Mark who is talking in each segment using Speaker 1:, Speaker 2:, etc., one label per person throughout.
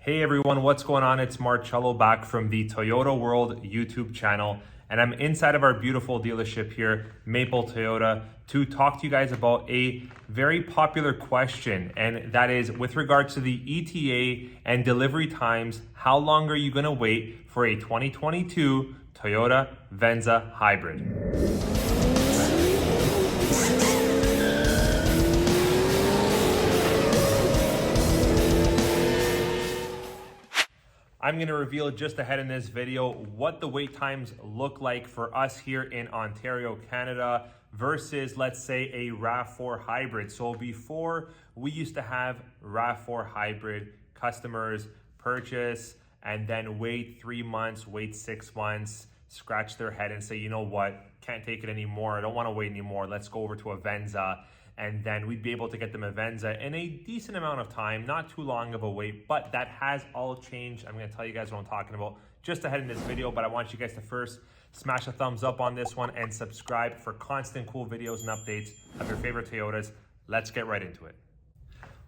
Speaker 1: Hey everyone, what's going on? It's Marcello back from the Toyota World YouTube channel, and I'm inside of our beautiful dealership here, Maple Toyota, to talk to you guys about a very popular question, and that is with regards to the ETA and delivery times. How long are you going to wait for a 2022 Toyota Venza hybrid? I'm going to reveal just ahead in this video what the wait times look like for us here in Ontario, Canada versus, let's say, a RAV4 hybrid. So before, we used to have RAV4 hybrid customers purchase and then wait 3 months, wait 6 months, scratch their head and say, you know what, can't take it anymore. I don't want to wait anymore. Let's go over to a Venza. And then we'd be able to get them a Venza in a decent amount of time, not too long of a wait, but that has all changed. I'm gonna tell you guys what I'm talking about just ahead in this video, but I want you guys to first smash a thumbs up on this one and subscribe for constant cool videos and updates of your favorite Toyotas. Let's get right into it.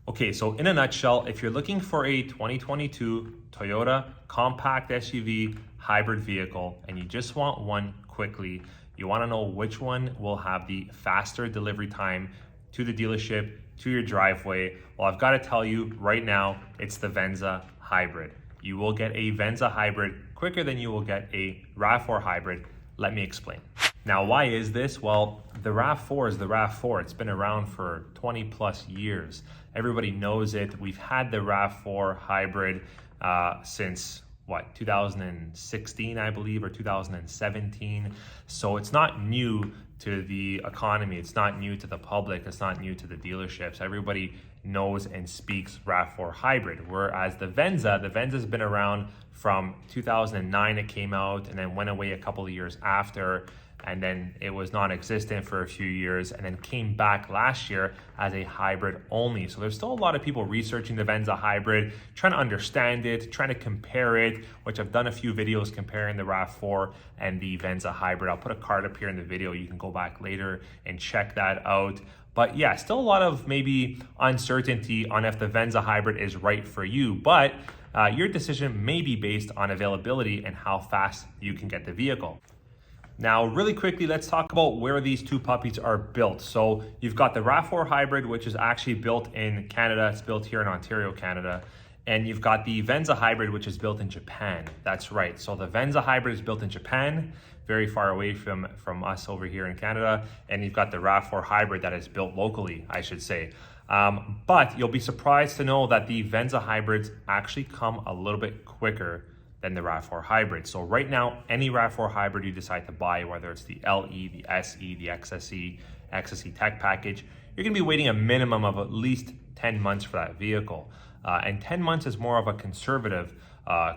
Speaker 1: Okay, so in a nutshell, if you're looking for a 2022 Toyota compact SUV hybrid vehicle and you just want one quickly, you wanna know which one will have the faster delivery time to the dealership, to your driveway. Well, I've got to tell you right now, it's the Venza hybrid. You will get a Venza hybrid quicker than you will get a RAV4 hybrid. Let me explain. Now, why is this? Well, the RAV4 is the RAV4. It's been around for 20 plus years. Everybody knows it. We've had the RAV4 hybrid since 2016, I believe, or 2017. So it's not new to the economy. It's not new to the public. It's not new to the dealerships. Everybody knows and speaks RAV4 hybrid. Whereas the Venza's been around from 2009. It came out and then went away a couple of years after. And then it was non-existent for a few years and then came back last year as a hybrid only. So there's still a lot of people researching the Venza hybrid, trying to understand it, trying to compare it, which I've done a few videos comparing the RAV4 and the Venza hybrid. I'll put a card up here in the video. You can go back later and check that out. But yeah, still a lot of maybe uncertainty on if the Venza hybrid is right for you, but your decision may be based on availability and how fast you can get the vehicle. Now, really quickly, let's talk about where these two puppies are built. So you've got the RAV4 hybrid, which is actually built in Canada. It's built here in Ontario, Canada. And you've got the Venza hybrid, which is built in Japan. That's right. So the Venza hybrid is built in Japan, very far away from us over here in Canada. And you've got the RAV4 hybrid that is built locally, I should say. But you'll be surprised to know that the Venza hybrids actually come a little bit quicker than the RAV4 hybrid. So right now, any RAV4 hybrid you decide to buy, whether it's the LE, the SE, the XSE tech package, you're gonna be waiting a minimum of at least 10 months for that vehicle. And 10 months is more of a conservative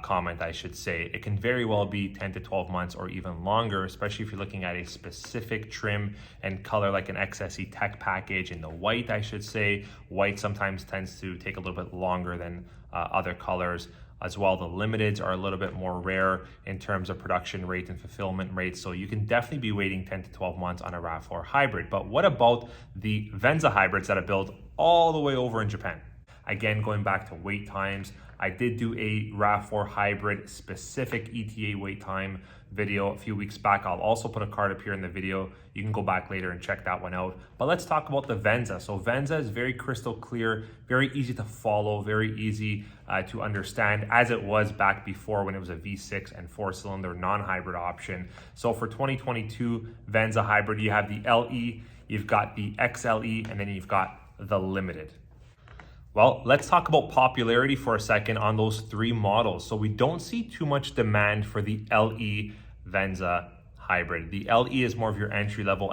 Speaker 1: comment, I should say. It can very well be 10 to 12 months or even longer, especially if you're looking at a specific trim and color like an XSE tech package in the white, I should say. White sometimes tends to take a little bit longer than other colors. As well, the limiteds are a little bit more rare in terms of production rate and fulfillment rate. So you can definitely be waiting 10 to 12 months on a RAV4 hybrid. But what about the Venza hybrids that are built all the way over in Japan? Again, going back to wait times, I did do a RAV4 hybrid specific ETA wait time video a few weeks back. I'll also put a card up here in the video. You can go back later and check that one out. But let's talk about the Venza. So Venza is very crystal clear, very easy to follow, very easy to understand, as it was back before when it was a V6 and 4-cylinder non-hybrid option. So for 2022 Venza hybrid, you have the LE, you've got the XLE, and then you've got the Limited. Well, let's talk about popularity for a second on those three models. So we don't see too much demand for the LE Venza hybrid. The LE is more of your entry-level,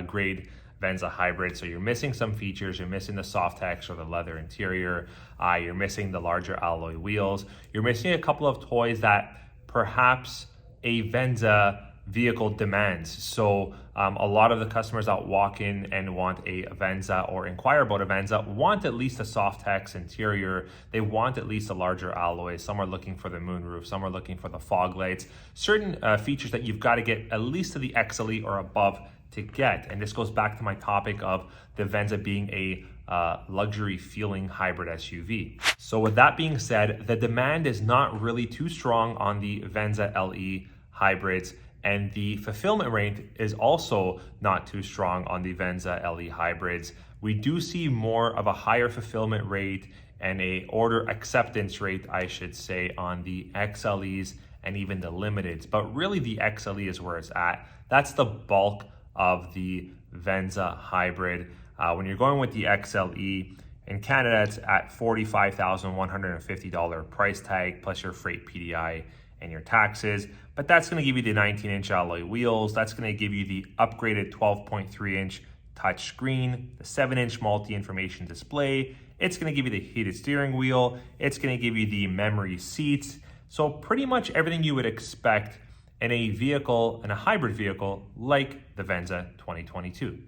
Speaker 1: grade Venza hybrid. So you're missing some features. You're missing the Softex or the leather interior. You're missing the larger alloy wheels. You're missing a couple of toys that perhaps a Venza vehicle demands. So a lot of the customers that walk in and want a Venza or inquire about a Venza want at least a Softex interior. They want at least a larger alloy. Some are looking for the moonroof. Some are looking for the fog lights. Certain features that you've got to get at least to the XLE or above to get. And this goes back to my topic of the Venza being a luxury feeling hybrid SUV. So with that being said, the demand is not really too strong on the Venza LE hybrids, and the fulfillment rate is also not too strong on the Venza LE hybrids. We do see more of a higher fulfillment rate and a order acceptance rate, I should say, on the XLEs and even the limiteds. But really the XLE is where it's at. That's the bulk of the Venza hybrid. When you're going with the XLE, in Canada, it's at $45,150 price tag, plus your freight PDI and your taxes. But that's gonna give you the 19-inch alloy wheels. That's gonna give you the upgraded 12.3-inch touch screen, the 7-inch multi-information display. It's gonna give you the heated steering wheel. It's gonna give you the memory seats. So pretty much everything you would expect in a vehicle, in a hybrid vehicle like the Venza 2022.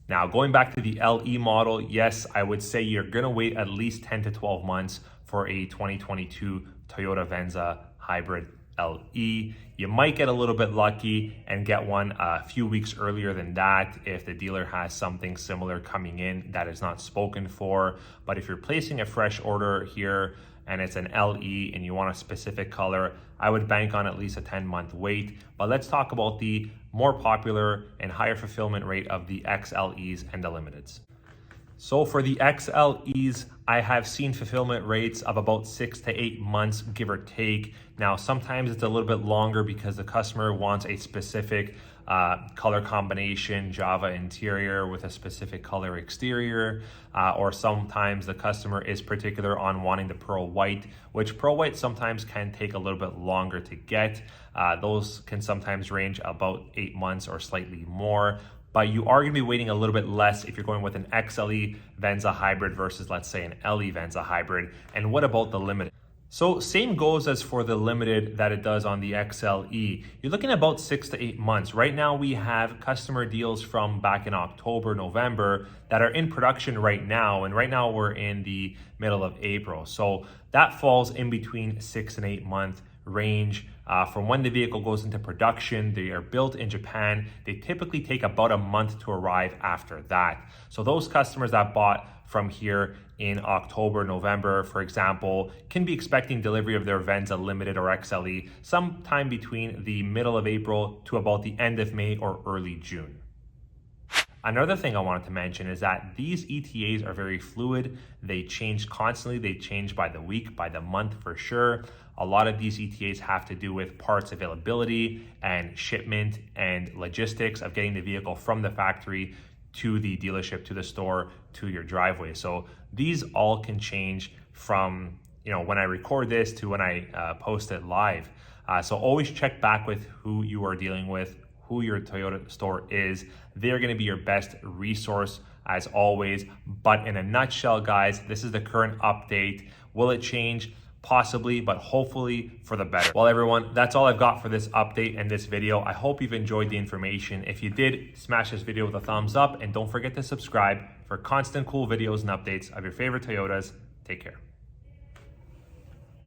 Speaker 1: Now, going back to the LE model, yes, I would say you're gonna wait at least 10 to 12 months for a 2022 Toyota Venza hybrid LE. You might get a little bit lucky and get one a few weeks earlier than that if the dealer has something similar coming in that is not spoken for. But if you're placing a fresh order here and it's an LE and you want a specific color, I would bank on at least a 10-month wait. But let's talk about the more popular and higher fulfillment rate of the XLEs and the limiteds. So for the XLEs, I have seen fulfillment rates of about 6 to 8 months, give or take. Now, sometimes it's a little bit longer because the customer wants a specific color combination, Java interior with a specific color exterior, or sometimes the customer is particular on wanting the pearl white, which pearl white sometimes can take a little bit longer to get. Those can sometimes range about 8 months or slightly more. But you are going to be waiting a little bit less if you're going with an XLE Venza hybrid versus, let's say, an LE Venza hybrid. And what about the limited? So same goes as for the limited that it does on the XLE. You're looking at about 6 to 8 months. Right now we have customer deals from back in October, November that are in production right now. And right now we're in the middle of April. So that falls in between 6 and 8 month range. From when the vehicle goes into production, they are built in Japan. They typically take about a month to arrive after that. So those customers that bought from here in October, November, for example, can be expecting delivery of their Venza Limited or XLE sometime between the middle of April to about the end of May or early June. Another thing I wanted to mention is that these ETAs are very fluid. They change constantly. They change by the week, by the month for sure. A lot of these ETAs have to do with parts availability and shipment and logistics of getting the vehicle from the factory to the dealership, to the store, to your driveway. So these all can change from when I record this to when I post it live. So always check back with who you are dealing with, who your Toyota store is. They're gonna be your best resource as always. But in a nutshell, guys, this is the current update. Will it change? Possibly, but hopefully for the better. Well, everyone, that's all I've got for this update and this video. I hope you've enjoyed the information. If you did, smash this video with a thumbs up and don't forget to subscribe for constant cool videos and updates of your favorite Toyotas. Take care.